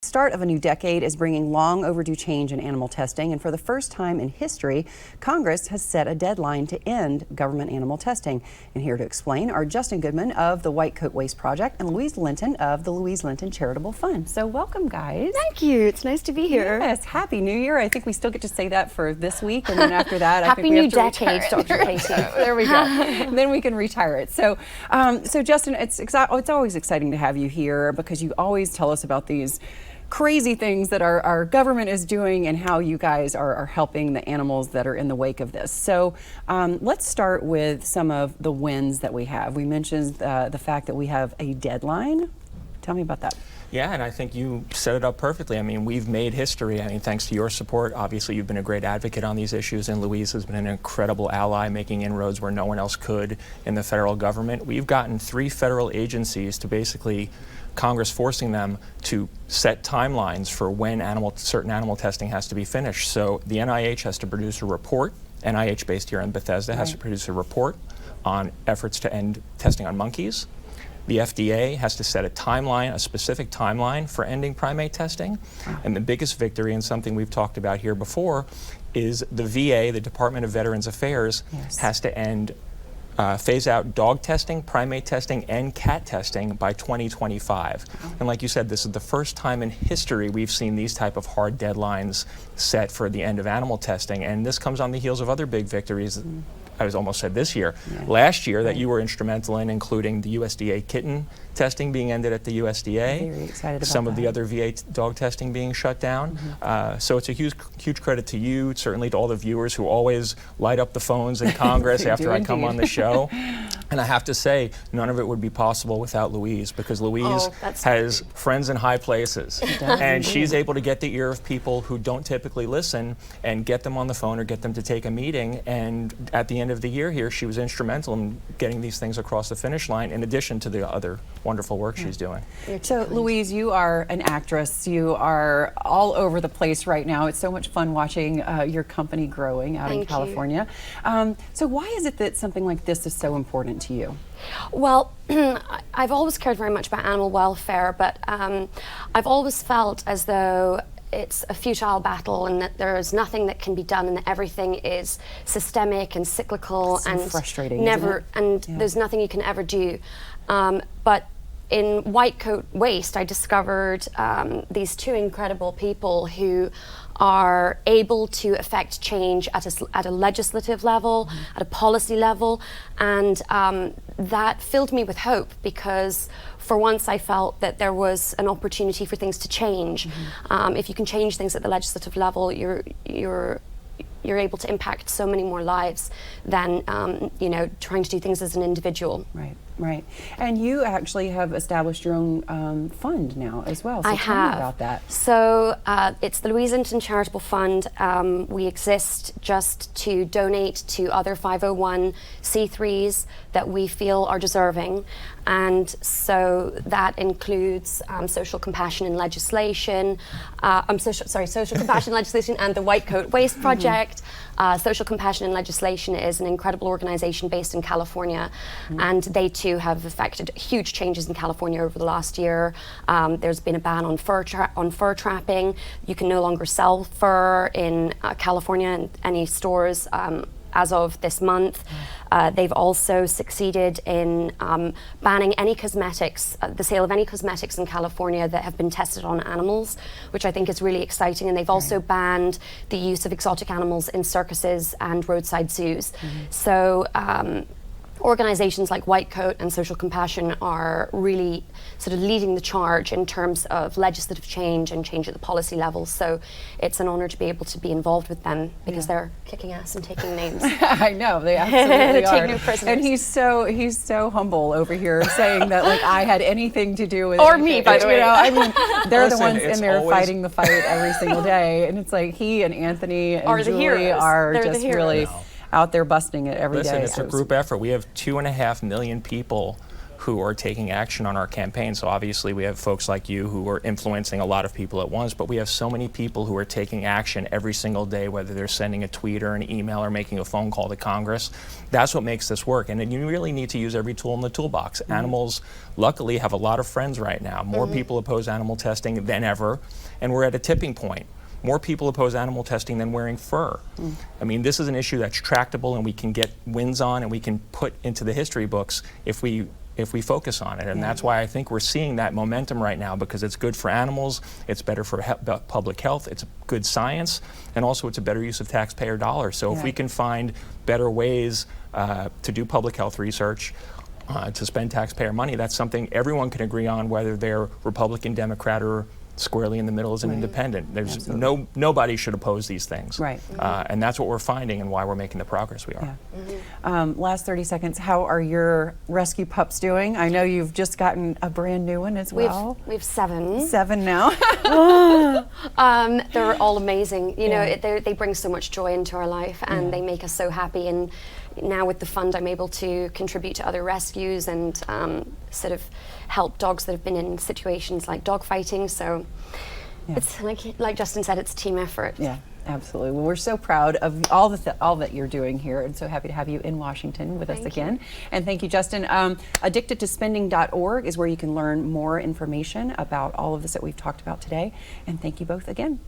start of a new decade is bringing long overdue change in animal testing, and for the first time in history, Congress has set a deadline to end government animal testing. And here to explain are Justin Goodman of the White Coat Waste Project and Louise Linton of the Louise Linton Charitable Fund. So welcome, guys. Thank you. It's nice to be here. Yes, Happy New Year. I think we still get to say that for this week, and then after that, I think Happy we New have to Decade, retire it. Dr. Katy. There we go. And then we can retire it. So, so Justin, it's always exciting to have you here because you always tell us about these crazy things that our government is doing and how you guys are helping the animals that are in the wake of this. So let's start with some of the wins that we have. We mentioned the fact that we have a deadline. Tell me about that. Yeah, and I think you set it up perfectly. I mean, we've made history. I mean, thanks to your support. Obviously, you've been a great advocate on these issues, and Louise has been an incredible ally, making inroads where no one else could in the federal government. We've gotten 3 federal agencies to basically Congress forcing them to set timelines for when certain animal testing has to be finished. So the NIH has to produce a report. NIH, based here in Bethesda, has to produce a report on efforts to end testing on monkeys. The FDA has to set a timeline, a specific timeline for ending primate testing. And the biggest victory, and something we've talked about here before, is the VA, the Department of Veterans Affairs, has to phase out dog testing, primate testing, and cat testing by 2025. And like you said, this is the first time in history we've seen these type of hard deadlines set for the end of animal testing. And this comes on the heels of other big victories. I was almost said this year. Last year that you were instrumental in, including the USDA kitten testing being ended at the USDA. Very excited about some of that. the other VA dog testing being shut down. So it's a huge credit to you, certainly to all the viewers who always light up the phones in Congress after I come on the show. And I have to say, none of it would be possible without Louise, because Louise has friends in high places. And she's able to get the ear of people who don't typically listen and get them on the phone or get them to take a meeting. And at the end of the year here, she was instrumental in getting these things across the finish line, in addition to the other wonderful work she's doing. So Louise, you are an actress. You are all over the place right now. It's so much fun watching your company growing out in California. So why is it that something like this is so important to you? Well, I've always cared very much about animal welfare, but I've always felt as though it's a futile battle and that there is nothing that can be done and that everything is systemic and cyclical and frustrating, there's nothing you can ever do. But in White Coat Waste, I discovered these 2 incredible people who are able to affect change at a legislative level, at a policy level, and that filled me with hope, because for once I felt that there was an opportunity for things to change. If you can change things at the legislative level, you're able to impact so many more lives than trying to do things as an individual. Right. And you actually have established your own fund now as well. So tell me about that. So it's the Louise Linton Charitable Fund. We exist just to donate to other 501c3s that we feel are deserving. And so that includes social compassion in legislation, social compassion legislation and the White Coat Waste Project. Social Compassion in Legislation is an incredible organization based in California, and they too have affected huge changes in California over the last year. There's been a ban on fur trapping. You can no longer sell fur in California in any stores as of this month. They've also succeeded in banning any cosmetics, the sale of any cosmetics in California that have been tested on animals, which I think is really exciting. And they've also banned the use of exotic animals in circuses and roadside zoos. So organizations like White Coat and Social Compassion are really sort of leading the charge in terms of legislative change and change at the policy level. So it's an honor to be able to be involved with them, because they're kicking ass and taking names. I know, they absolutely are. Take new prisoners. And he's so humble over here, saying that like I had anything to do with me, by the way. I mean, they're the ones in there fighting the fight every single day, and it's like he and Anthony and Julie are just really out there busting it every day. Listen, it's a group effort. We have 2.5 million people who are taking action on our campaign. So obviously we have folks like you who are influencing a lot of people at once, but we have so many people who are taking action every single day, whether they're sending a tweet or an email or making a phone call to Congress. That's what makes this work. And then you really need to use every tool in the toolbox. Animals, luckily, have a lot of friends right now. More people oppose animal testing than ever, and we're at a tipping point. More people oppose animal testing than wearing fur. I mean, this is an issue that's tractable and we can get wins on and we can put into the history books if we focus on it. And that's why I think we're seeing that momentum right now, because it's good for animals, it's better for public health, it's good science, and also it's a better use of taxpayer dollars. So if we can find better ways to do public health research, to spend taxpayer money, that's something everyone can agree on, whether they're Republican, Democrat, or squarely in the middle as an independent. There's nobody should oppose these things. Right. And that's what we're finding and why we're making the progress we are. Last 30 seconds, how are your rescue pups doing? I know you've just gotten a brand new one as well. We've 7. 7 now. They're all amazing. You know, they bring so much joy into our life, and they make us so happy. And now with the fund, I'm able to contribute to other rescues and sort of help dogs that have been in situations like dog fighting. So it's like Justin said, it's a team effort. Yeah, absolutely. Well, we're so proud of all that you're doing here, and so happy to have you in Washington with us again. And thank you, Justin. Addictedtospending.org is where you can learn more information about all of this that we've talked about today. And thank you both again.